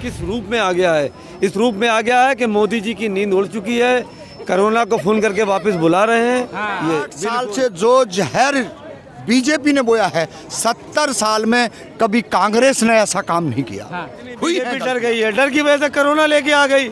किस रूप में आ गया है? इस रूप में आ गया है कि मोदी जी की नींद उड़ चुकी है, कोरोना को फोन करके वापस बुला रहे हैं। ये 8 साल से जो जहर बीजेपी ने बोया है, 70 साल में कभी कांग्रेस ने ऐसा काम नहीं किया। बीजेपी डर गई है, डर की वजह से कोरोना लेके आ गई।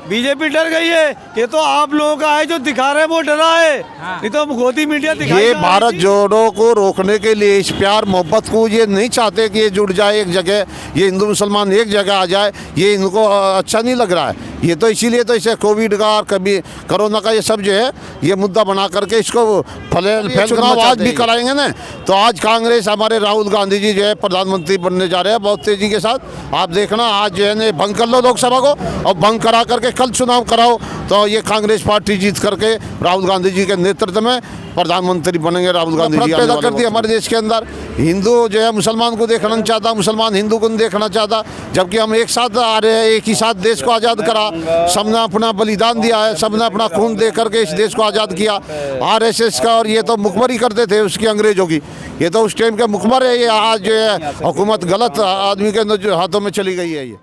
बीजेपी डर गई है। ये तो आप लोगों का है जो दिखा रहे हैं वो डरा है, नहीं तो गोदी मीडिया दिखा। ये भारत जोड़ो को रोकने के लिए, इस प्यार मोहब्बत को ये नहीं चाहते कि ये जुड़ जाए एक जगह, ये हिंदू मुसलमान एक जगह आ जाए, ये इनको अच्छा नहीं लग रहा है। ये तो इसीलिए तो इसे कोविड का और कभी कोरोना का ये सब जो है ये मुद्दा बना करके इसको फैलगाव आज भी कराएंगे ना। तो आज कांग्रेस, हमारे राहुल गांधी जी जो है प्रधानमंत्री बनने जा रहे हैं बहुत तेजी के साथ। आप देखना आज जो है ना भंग कर लो लोकसभा को, और भंग करा करके कल चुनाव कराओ, तो ये कांग्रेस पार्टी जीत करके राहुल गांधी जी के नेतृत्व में प्रधानमंत्री बनेंगे। राहुल गांधी जी पैदा कर दी हमारे देश के अंदर। हिंदू जो है मुसलमान को देखना नहीं चाहता, मुसलमान हिंदू को नहीं देखना चाहता, जबकि हम एक साथ आ रहे हैं, एक ही साथ देश को आज़ाद करा। सबने अपना बलिदान दिया है, सबने अपना खून दे करके इस देश को आज़ाद किया। RSS का और ये तो मुखबरी करते थे उसकी अंग्रेजों की, ये तो उस टाइम के मुखबर है। ये आज जो है हुकूमत गलत आदमी के हाथों में चली गई है। ये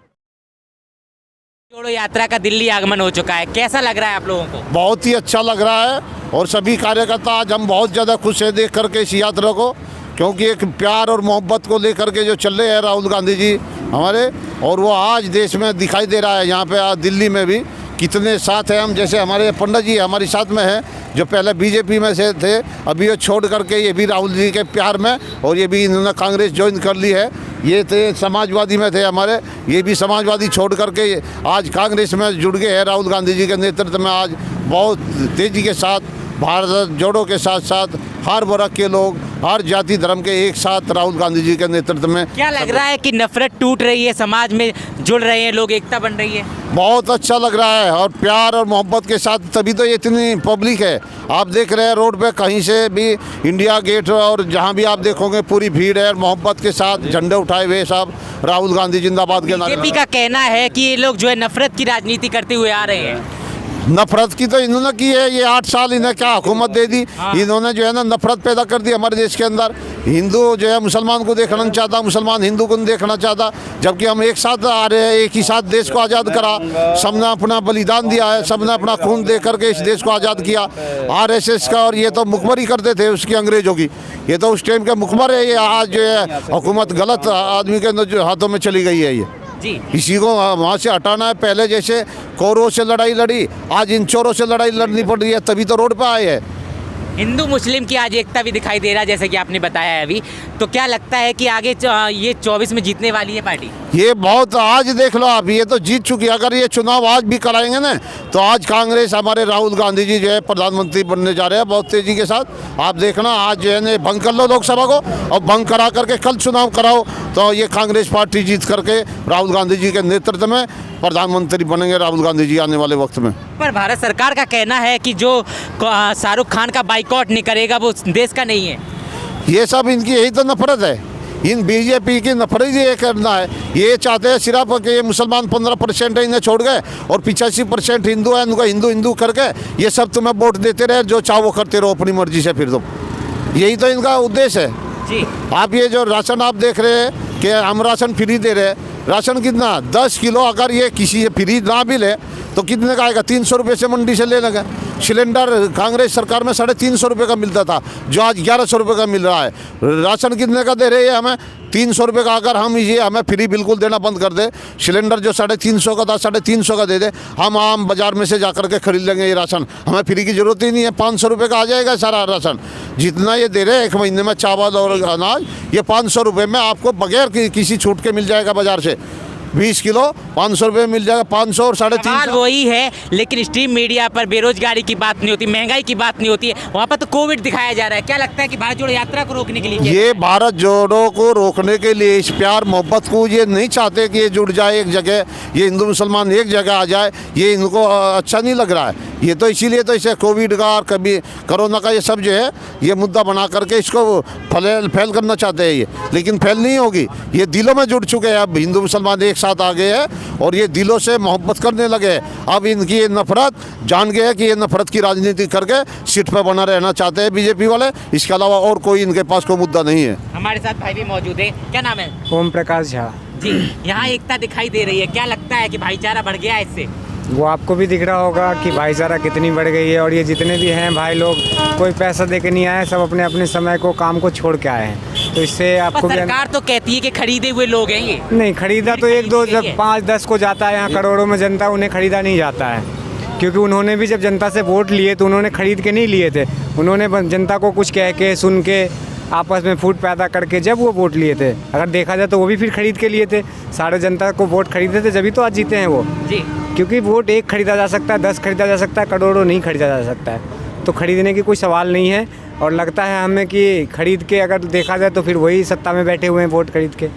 जोड़ो यात्रा का दिल्ली आगमन हो चुका है, कैसा लग रहा है आप लोगों को? बहुत ही अच्छा लग रहा है, और सभी कार्यकर्ता आज हम बहुत ज़्यादा खुश हैं देख करके इस यात्रा को, क्योंकि एक प्यार और मोहब्बत को लेकर के जो चल रहे हैं राहुल गांधी जी हमारे, और वो आज देश में दिखाई दे रहा है। यहाँ पे आज दिल्ली में भी कितने साथ हैं हम, जैसे हमारे पंडित जी हमारे साथ में हैं, जो पहले बीजेपी में से थे, अभी वो छोड़ करके ये भी राहुल जी के प्यार में, और ये भी इन्होंने कांग्रेस ज्वाइन कर ली है। ये थे समाजवादी में थे हमारे, ये भी समाजवादी छोड़ करके आज कांग्रेस में जुड़ गए हैं। राहुल गांधी जी के नेतृत्व में आज बहुत तेज़ी के साथ भारत जोड़ो के साथ साथ हर वर्ग के लोग, हर जाति धर्म के एक साथ राहुल गांधी जी के नेतृत्व में। क्या लग रहा है कि नफरत टूट रही है, समाज में जुड़ रहे हैं लोग, एकता बन रही है? बहुत अच्छा लग रहा है, और प्यार और मोहब्बत के साथ, तभी तो ये इतनी पब्लिक है। आप देख रहे हैं रोड पे कहीं से भी इंडिया गेट और जहाँ भी आप देखोगे पूरी भीड़ है, और मोहब्बत के साथ झंडे उठाए हुए सब राहुल गांधी जिंदाबाद के नारे। बीजेपी का कहना है कि ये लोग जो है नफरत की राजनीति करते हुए आ रहे हैं। नफरत की तो इन्होंने की है, ये 8 साल इन्हें क्या हुकूमत दे दी। इन्होंने जो है ना नफरत पैदा कर दी हमारे देश के अंदर। हिंदू जो है मुसलमान को देखना नहीं चाहता, मुसलमान हिंदू को नहीं देखना चाहता, जबकि हम एक साथ आ रहे हैं, एक ही साथ देश को आज़ाद करा। सबने अपना बलिदान दिया है, सबने अपना खून दे करके इस देश को आज़ाद किया। RSS का और ये तो मुखबरी करते थे उसकी अंग्रेजों की, ये तो उस टाइम के मुखबर है। ये आज जो है हुकूमत गलत आदमी के हाथों में चली गई है। ये इसी को वहाँ से हटाना है। पहले जैसे कौरवों से लड़ाई लड़ी, आज इन चोरों से लड़ाई लड़नी पड़ रही है, तभी तो रोड पे आए हैं। हिंदू मुस्लिम की आज एकता भी दिखाई दे रहा है, जैसे कि आपने बताया है अभी। तो क्या लगता है कि आगे ये 24 में जीतने वाली है पार्टी? ये बहुत, आज देख लो आप, ये तो जीत चुकी है। अगर ये चुनाव आज भी कराएंगे ना, तो आज कांग्रेस, हमारे राहुल गांधी जी जो है प्रधानमंत्री बनने जा रहे हैं बहुत तेजी के साथ। आप देखना आज जो है ना भंग कर लो लोकसभा को, और भंग करा करके कल चुनाव कराओ, तो ये कांग्रेस पार्टी जीत करके राहुल गांधी जी के नेतृत्व में प्रधानमंत्री बनेंगे राहुल गांधी जी आने वाले वक्त में। पर भारत सरकार का कहना है कि जो शाहरुख खान का बाइकआउट नहीं करेगा वो देश का नहीं है। ये सब इनकी यही तो नफरत है, इन बीजेपी की नफरत ये करना है। ये चाहते हैं सिर्फ कि ये मुसलमान 15% है, इन्हें छोड़ गए, और 85% हिंदू है, उनको हिंदू हिंदू करके ये सब तुम्हें वोट देते रहे, जो चाहो वो करते रहो अपनी मर्जी से। फिर तुम, यही तो इनका उद्देश्य है जी। आप ये जो राशन आप देख रहे हैं कि हम राशन फ्री दे रहे हैं, राशन कितना 10 किलो अगर ये किसी फ्री ना भी ले तो कितने का आएगा? 300 रुपये से मंडी से ले लगा। सिलेंडर कांग्रेस सरकार में 350 रुपये का मिलता था, जो आज 1100 रुपये का मिल रहा है। राशन कितने का दे रहे हैं हमें? 300 रुपये का। अगर हम ये हमें फ्री बिल्कुल देना बंद कर दे, सिलेंडर जो 350 का था 350 का दे दे, हम आम बाजार में से जा कर के खरीद लेंगे ये राशन। हमें फ्री की ज़रूरत ही नहीं है, 500 रुपये का आ जाएगा सारा राशन। जितना ये दे रहे हैं एक महीने में चावल और अनाज, ये 500 रुपये में आपको बगैर किसी छूट के मिल जाएगा बाज़ार से। 20 किलो 500 रुपये मिल जाएगा, 500 और सवाल 350। वही है, लेकिन स्ट्रीम मीडिया पर बेरोजगारी की बात नहीं होती, महंगाई की बात नहीं होती है, वहाँ पर तो कोविड दिखाया जा रहा है। क्या लगता है कि भारत जोड़ो यात्रा को रोकने के लिए ये भारत जोड़ो को रोकने के लिए, इस प्यार मोहब्बत को ये नहीं चाहते कि ये जुड़ जाए एक जगह, ये हिंदू मुसलमान एक जगह आ जाए, ये इनको अच्छा नहीं लग रहा है। ये तो इसीलिए तो इसे कोविड का और कभी कोरोना का ये सब जो है ये मुद्दा बना करके इसको फैल करना चाहते हैं ये, लेकिन फैल नहीं होगी। ये दिलों में जुड़ चुके हैं, अब हिंदू मुसलमान एक साथ आ गए हैं और ये दिलों से मोहब्बत करने लगे हैं। अब इनकी ये नफरत जान गए हैं कि ये नफरत की राजनीति करके सीट पर बना रहना चाहते हैं बीजेपी वाले, इसके अलावा और कोई इनके पास कोई मुद्दा नहीं है। हमारे साथ भाई भी मौजूद है, क्या नाम है? ओम प्रकाश झा। जी, यहाँ एकता दिखाई दे रही है, क्या लगता है कि भाईचारा बढ़ गया है इससे? वो आपको भी दिख रहा होगा कि भाईचारा कितनी बढ़ गई है, और ये जितने भी हैं भाई लोग, कोई पैसा दे के नहीं आए, सब अपने अपने समय को काम को छोड़ के आए हैं। तो इससे आपको भी सरकार तो कहती है कि खरीदे हुए लोग हैं ये। नहीं खरीदा तो 1 2 जब 5 10 को जाता है, यहाँ करोड़ों में जनता, उन्हें खरीदा नहीं जाता है, क्योंकि उन्होंने भी जब जनता से वोट लिए तो उन्होंने खरीद के नहीं लिए थे, उन्होंने जनता को कुछ कह के सुन के आपस में फूट पैदा करके जब वो वोट लिए थे। अगर देखा जाए तो वो भी फिर खरीद के लिए थे, सारे जनता को वोट खरीदे थे, जब तो आज जीते हैं वो जी। क्योंकि वोट 1 खरीदा जा सकता है, 10 खरीदा जा सकता है, करोड़ों नहीं खरीदा जा सकता है। तो खरीदने की कोई सवाल नहीं है, और लगता है हमें कि खरीद के अगर देखा जाए तो फिर वही सत्ता में बैठे हुए हैं वोट खरीद के।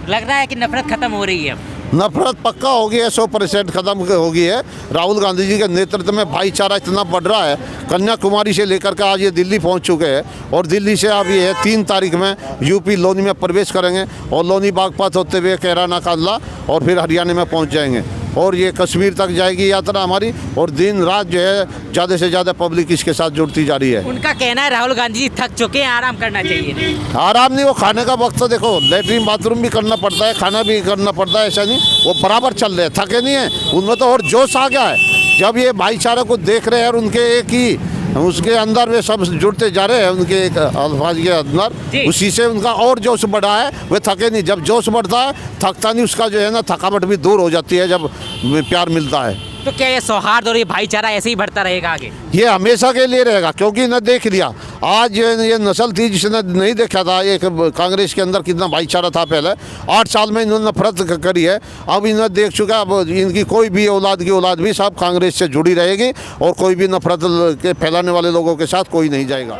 लग रहा है कि नफरत खत्म हो रही है। नफरत पक्का हो गई है, 100% खत्म हो गई है। राहुल गांधी जी के नेतृत्व में भाईचारा इतना बढ़ रहा है, कन्याकुमारी से लेकर के आज ये दिल्ली पहुंच चुके हैं, और दिल्ली से अब ये 3 तारीख में यूपी लोनी में प्रवेश करेंगे, और लोनी बागपत होते हुए कैराना कांडला और फिर हरियाणा में पहुंच जाएंगे, और ये कश्मीर तक जाएगी यात्रा हमारी, और दिन रात जो है ज़्यादा से ज़्यादा पब्लिक इसके साथ जुड़ती जा रही है। उनका कहना है राहुल गांधी जी थक चुके हैं, आराम करना चाहिए। आराम नहीं, वो खाने का वक्त तो देखो, लेटरिन बाथरूम भी करना पड़ता है, खाना भी करना पड़ता है, ऐसा नहीं वो बराबर चल रहे हैं, थके नहीं हैं। उनमें तो और जोश आ गया है जब ये भाईचारा को देख रहे हैं, और उनके एक ही उसके अंदर वे सब जुड़ते जा रहे हैं, उनके एक अल्फाज के अंदर, उसी से उनका और जोश बढ़ा है। वे थके नहीं, जब जोश बढ़ता है थकता नहीं, उसका जो है ना थकावट भी दूर हो जाती है जब प्यार मिलता है। तो क्या ये सौहार्द और ये भाईचारा ऐसे ही बढ़ता रहेगा आगे? ये हमेशा के लिए रहेगा, क्योंकि इन्हें देख लिया आज ये नस्ल थी जिसने नहीं देखा था ये कांग्रेस के अंदर कितना भाईचारा था पहले। 8 साल में इन्होंने नफरत करी है, अब इन्हें देख चुका, अब इनकी कोई भी औलाद की औलाद भी सब कांग्रेस से जुड़ी रहेगी, और कोई भी नफरत के फैलाने वाले लोगों के साथ कोई नहीं जाएगा।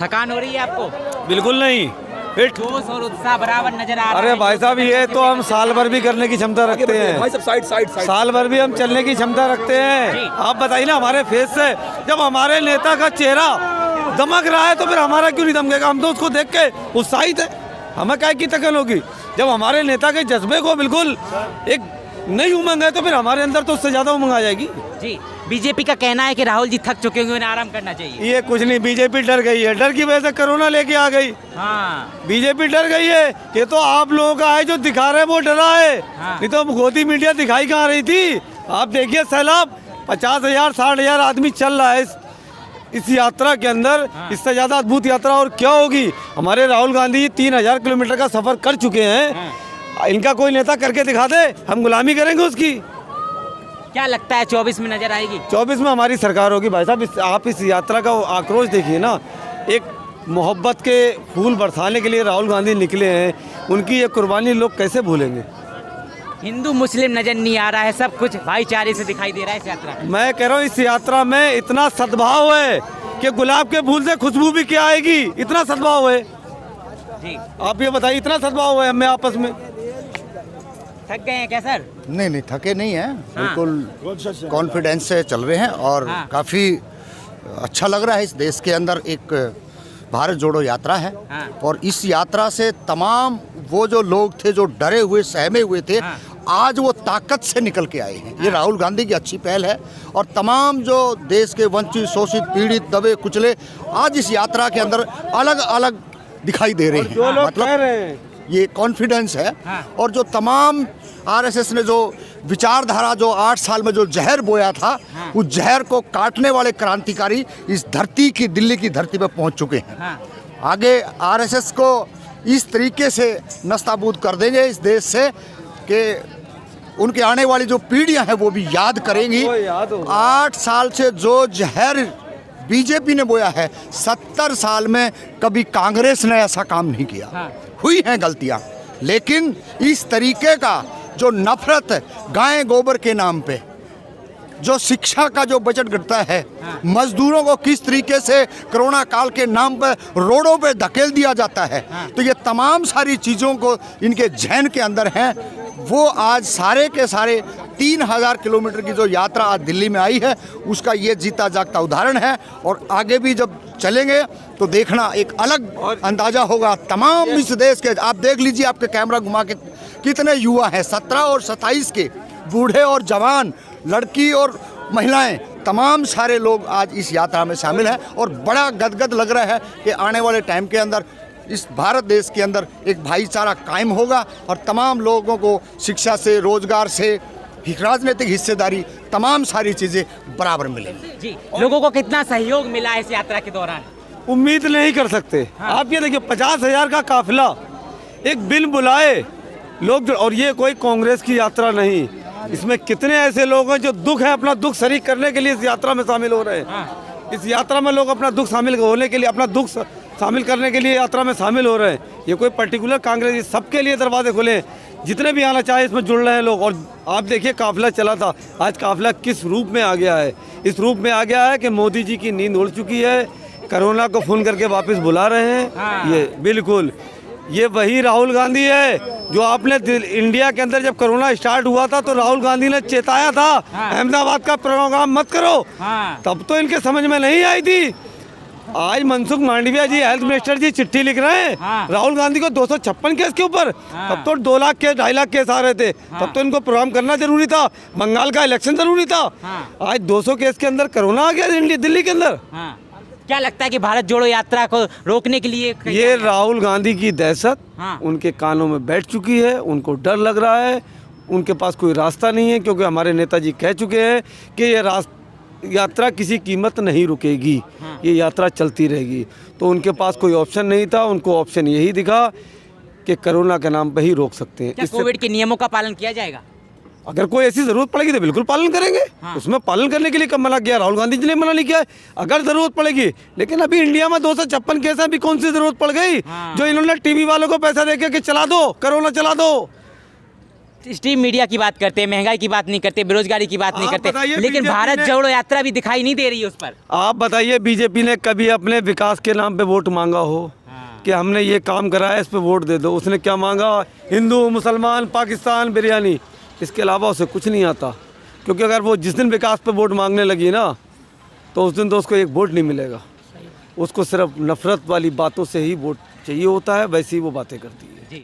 थकान हो रही है आपको? बिल्कुल नहीं, फिट। जोश और उत्साह बराबर नजर आ रहा है। अरे भाई साहब, ये तो हम साल भर भी करने की क्षमता रखते हैं, साल भर भी हम चलने की क्षमता रखते हैं। आप बताइए ना, हमारे फेस से जब हमारे नेता का चेहरा दमक रहा है तो फिर हमारा क्यों नहीं दमकेगा? हम तो उसको देख के उत्साहित है, हमें क्या की तकन होगी? जब हमारे नेता के जज्बे को बिल्कुल एक नई उमंग है तो फिर हमारे अंदर तो उससे ज़्यादा उमंग आ जाएगी। जी, बीजेपी का कहना है कि राहुल जी थक चुके होंगे, उन्हें आराम करना चाहिए। ये कुछ नहीं, बीजेपी डर गई है, डर की वजह से कोरोना लेके आ गई। हाँ, बीजेपी डर गई है, ये तो आप लोगों का है जो दिखा रहे वो डरा है। हाँ। नहीं तो गोदी मीडिया दिखाई कहाँ रही थी? आप देखिए सैलाब, 50,000 60,000 आदमी चल रहा है इस यात्रा के अंदर। इससे ज्यादा अद्भुत यात्रा और क्या होगी? हमारे राहुल गांधी जी 3000 किलोमीटर का सफर कर चुके हैं। इनका कोई नेता करके दिखा दे, हम गुलामी करेंगे उसकी। क्या लगता है 24 में नजर आएगी? 24 में हमारी सरकार होगी भाई साहब। आप इस यात्रा का आक्रोश देखिए ना, एक मोहब्बत के फूल बरसाने के लिए राहुल गांधी निकले हैं, उनकी ये कुर्बानी लोग कैसे भूलेंगे? हिंदू मुस्लिम नजर नहीं आ रहा है, सब कुछ भाईचारे से दिखाई दे रहा है इस यात्रा में। मैं कह रहा हूँ इस यात्रा में इतना सद्भाव है कि गुलाब के फूल से खुशबू भी क्या आएगी, इतना सद्भाव है। जी, आप ये बताइए, इतना सद्भाव है हमें आपस में। थक गए हैं क्या सर? नहीं थके नहीं हैं, बिल्कुल कॉन्फिडेंस से चल रहे हैं, और काफ़ी अच्छा लग रहा है। इस देश के अंदर एक भारत जोड़ो यात्रा है, और इस यात्रा से तमाम वो जो लोग थे जो डरे हुए सहमे हुए थे, आज वो ताकत से निकल के आए हैं। ये राहुल गांधी की अच्छी पहल है, और तमाम जो देश के वंचित शोषित पीड़ित दबे कुचले आज इस यात्रा के अंदर अलग अलग दिखाई दे रहे हैं। मतलब ये कॉन्फिडेंस है। और जो तमाम आरएसएस ने जो विचारधारा जो 8 साल में जो जहर बोया था, उस जहर को काटने वाले क्रांतिकारी इस धरती की, दिल्ली की धरती पर पहुंच चुके हैं। आगे आरएसएस को इस तरीके से नस्ताबूद कर देंगे इस देश से कि उनके आने वाली जो पीढ़ियां हैं वो भी याद करेंगी। 8 साल से जो जहर बीजेपी ने बोया है, 70 साल में कभी कांग्रेस ने ऐसा काम नहीं किया। हुई हैं गलतियां, लेकिन इस तरीके का जो नफरत है गाय गोबर के नाम पे, जो शिक्षा का जो बजट घटता है, मजदूरों को किस तरीके से कोरोना काल के नाम पर रोडों पे धकेल दिया जाता है, तो ये तमाम सारी चीज़ों को इनके जहन के अंदर हैं। वो आज सारे के सारे 3000 किलोमीटर की जो यात्रा आज दिल्ली में आई है, उसका ये जीता जागता उदाहरण है। और आगे भी जब चलेंगे तो देखना एक अलग अंदाज़ा होगा तमाम इस देश के। आप देख लीजिए, आपके कैमरा घुमा के कितने युवा हैं, 17 और 27 के, बूढ़े और जवान, लड़की और महिलाएं, तमाम सारे लोग आज इस यात्रा में शामिल हैं। और बड़ा गदगद लग रहा है कि आने वाले टाइम के अंदर इस भारत देश के अंदर एक भाईचारा कायम होगा और तमाम लोगों को शिक्षा से, रोजगार से, राजनीतिक हिस्सेदारी, तमाम सारी चीज़ें बराबर मिलेंगी। जी, लोगों को कितना सहयोग मिला इस यात्रा के दौरान? उम्मीद नहीं कर सकते। आप ये देखिए 50,000 का काफिला एक बिन बुलाए लोग, और ये कोई कांग्रेस की यात्रा नहीं, इसमें कितने ऐसे लोग हैं जो दुख है अपना दुख शरीक करने के लिए इस यात्रा में शामिल हो रहे हैं। इस यात्रा में लोग अपना दुख शामिल होने के लिए, अपना दुख शामिल करने के लिए यात्रा में शामिल हो रहे हैं। ये कोई पर्टिकुलर कांग्रेस, सबके लिए दरवाजे खुले हैं, जितने भी आना चाहे इसमें जुड़ रहे हैं लोग। और आप देखिए काफिला चला था, आज काफिला किस रूप में आ गया है। इस रूप में आ गया है कि मोदी जी की नींद उड़ चुकी है, कोरोना को फ़ोन करके वापस बुला रहे हैं। ये बिल्कुल ये वही राहुल गांधी है जो आपने इंडिया के अंदर जब कोरोना स्टार्ट हुआ था तो राहुल गांधी ने चेताया था अहमदाबाद का प्रोग्राम मत करो, तब तो इनके समझ में नहीं आई थी। आज मनसुख मांडविया जी, हेल्थ मिनिस्टर जी, चिट्ठी लिख रहे हैं राहुल गांधी को 256 केस के ऊपर। तब तो 2 लाख केस, 2.5 लाख केस आ रहे थे, तब तो इनको प्रोग्राम करना जरूरी था, बंगाल का इलेक्शन जरूरी था। आज 200 केस के अंदर कोरोना आ गया दिल्ली के अंदर। क्या लगता है कि भारत जोड़ो यात्रा को रोकने के लिए ये राहुल गांधी की दहशत उनके कानों में बैठ चुकी है, उनको डर लग रहा है, उनके पास कोई रास्ता नहीं है, क्योंकि हमारे नेताजी कह चुके हैं कि ये यात्रा किसी कीमत नहीं रुकेगी, ये यात्रा चलती रहेगी। तो उनके पास कोई ऑप्शन नहीं था, उनको ऑप्शन यही दिखा कि कोरोना के नाम पे ही रोक सकते हैं। क्या कोविड के नियमों का पालन किया जाएगा? अगर कोई ऐसी जरूरत पड़ेगी तो बिल्कुल पालन करेंगे। उसमें पालन करने के लिए कब मना किया? राहुल गांधी जी ने मना नहीं किया अगर जरूरत पड़ेगी। लेकिन अभी इंडिया में 256 केस हैं, अभी कौन सी जरूरत पड़ गई जो इन्होंने टीवी वालों को पैसा देके कि चला दो, कोरोना चला दो। स्ट्रीम मीडिया की बात करते हैं, महंगाई की बात नहीं करते, बेरोजगारी की बात नहीं करते, लेकिन भारत जोड़ो यात्रा भी दिखाई नहीं दे रही है उस पर। आप बताइए, बीजेपी ने कभी अपने विकास के नाम पे वोट मांगा हो कि हमने ये काम कराया, इस पे वोट दे दो? उसने क्या मांगा? हिंदू, मुसलमान, पाकिस्तान, बिरयानी, इसके अलावा उसे कुछ नहीं आता। क्योंकि अगर वो जिस दिन विकास पे वोट मांगने लगी ना, तो उस दिन तो उसको एक वोट नहीं मिलेगा। उसको सिर्फ नफरत वाली बातों से ही वोट चाहिए होता है, वैसे ही वो बातें करती है।